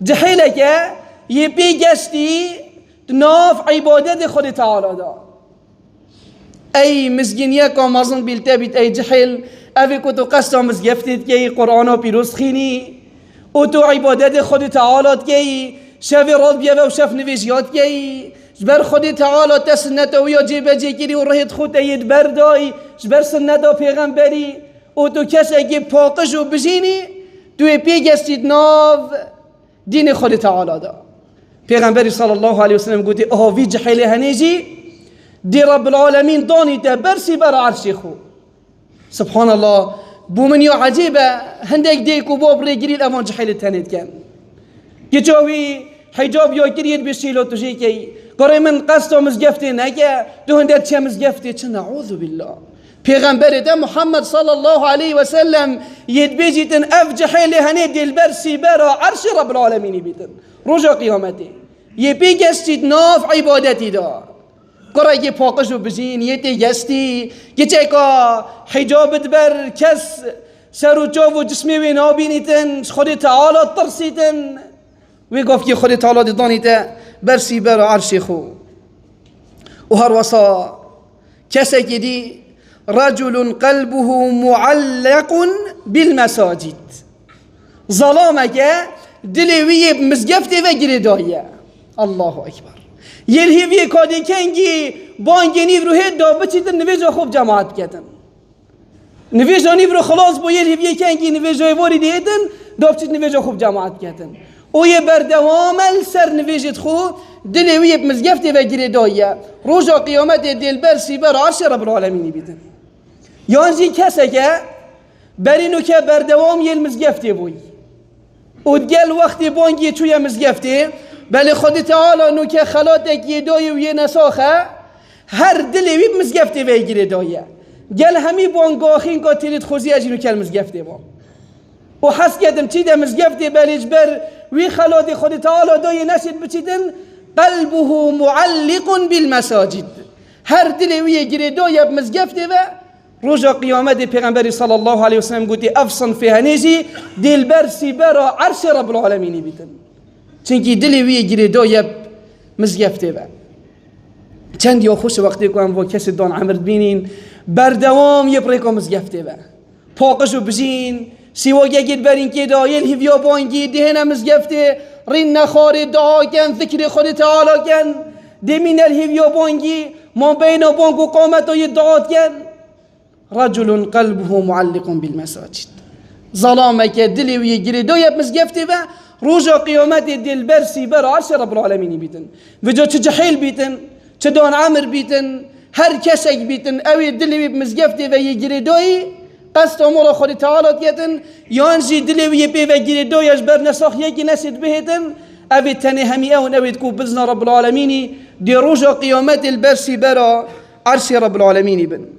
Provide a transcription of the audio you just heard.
جحیل که یه پیگشتی ناف عبادت خود تعالی دا. ای مزگینیه که مازن بیلته بیت ای جحیل اوی که تو قصد مزگفتید که قرآن و پیروز خینی و تو عبادت خود تعالی که شف راد بیه و شف نویجیات که جبر خود تعالی تسنت و یا جیبه جیگیری و رهید خود اید بردایی جبر سنت و پیغمبری و تو کسی اگه پاقش و بجینی توی پیگستید ناف دین خود تعالی دا. پیغمبری صلی الله علیه وسلم گوتی آوی جحیل هنیجی دی رب العالمین دانی تا برسی بر عرشی خو. سبحان الله بومنیو عجیبه هندک دیکو باب ریگیری امان جحیل تنید کن که چاوی حجاب یا کرید بشیلو تجی که قرای من قصد مزگفتی نگه دو هندک چه مزگفتی چه نعوذ بالله. پیغمبر ده محمد صلی الله علیه و سلم ید بیجیتن اف جحیل هنی دل برسی برا عرش رب العالمینی بیتن رجا قیامتی یه بیگستید ناف عبادتی دا قرای یه پاقشو بجین یه تیگستی یه چیکا حجابت بر کس سر و جاو و جسمی وی نابینیتن خود تعالی ترسیتن وی گفت که خود تعالی دانیتن برسی برا عرش خو. و هر وصا کسی که دی رجل قلبه معلق بالمساجد ظلامك دلوي مزقفتي وگری دایه. الله اکبر. یلهی وی کادی کنگی بانگی نیو رو هد دا بچیدن نویجا خوب جماعت کردن نویجا نیو رو خلاص با یلهی وی کنگی نویجا واری دیدن دا بچید نویجا خوب جماعت کردن او یه بردوامل سر نویجت خوب دلوی مزقفتي وگری دایه روزا قیامت دل برسی بر عرش رب العالمینی بیدن. یانزی کسی که برینو که بردوام یه مزگفتی بوی و دگل وقتی بانگی توی مزگفتی بله خود تعالی نو که خلاتک یه دایی و یه نساخه هر دلی وی مزگفتی ویگیره دایه گل همی بانگاخین که تیرید خوزی اجینو که مزگفتی با و حس کردم چی ده مزگفتی بله جبر وی خلات خود تعالی دایی نشید بچیدن قلبه معلق بالمساجد هر دلی وی گیره دایه مزگفتی و روز قیامت پیغمبری صلی الله علیه وسلم گویی افصن فی هنیجی دل برسی برا عرش رب العالمینی بیتن چنکی دلی وی گیری دایب مزگفته با چند یا خوش وقتی که هم با کسی دان عمر بینین بردوام یه پریکا مزگفته با پاقشو بجین سیواگه گید برین که دایل هیویا بانگی دهنه مزگفته رین نخاره دعا کن ذکر خود تعالی کن دمین الهیویا بانگی ما بین بانگ و قامت و یه دعات کن. رجل قلبه معلق بالمساجد ظلامك دلي ويجري دوية مزقفتي با روجا قيامتي دل برسي برا عرش رب العالمين بيتن وجا جحيل بيتن دون عامر بيتن هر كشك بيتن اوي دلي مزقفتي ويجري دوي قصد امور خود تعالى كيتن يانجي دلي ويبي ويجري دوي اجبر نساخ يجي نسد بهتن اوي تاني همي اون اوي تكون بزنا رب العالمين دي روجا قيامتي البرسي برا عرش رب العالمين بن.